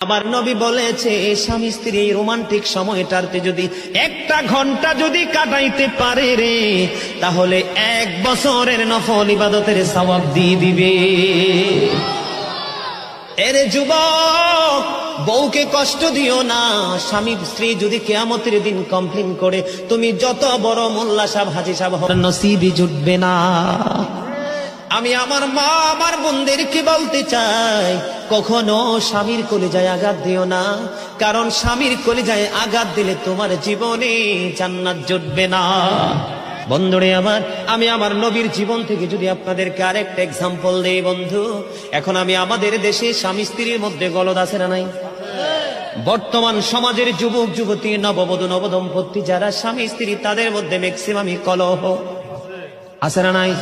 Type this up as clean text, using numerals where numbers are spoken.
আমার নবী বলেছে স্বামী স্ত্রী রোমান্টিক সময়টাতে যদি একটা ঘন্টা যদি কাটাইতে পারে রে, তাহলে 1 বছরের নফল ইবাদতের সওয়াব দিয়ে দিবে। এরে যুবক, বউকে কষ্ট দিও না। স্বামী স্ত্রী যদি কিয়ামতের দিন কমপ্লেইন করে, তুমি যত বড় মোল্লা সাহেব হাজী সাহেব হও, নসিবই জুটবে না। আমি আমার মা আমার বোনদেরকে বলতে চাই, কখনো স্বামীর কলিজায় আঘাত দিও না, কারণ স্বামীর কলিজায় আঘাত দিলে তোমার জীবনে জান্নাত জুটবে না। বন্ধুরে আমার, আমি আমার নবীর জীবন থেকে যদি আপনাদেরকে আরেকটা এক্সাম্পল দেই বন্ধু, এখন আমি আমাদের দেশে স্বামী স্ত্রীর মধ্যে গলদ আছে না নাই? বর্তমান সমাজের যুবক যুবতী, নববধূ নবদম্পতি যারা স্বামী স্ত্রী, তাদের মধ্যে ম্যাক্সিমামই কলহ আছে না নাই?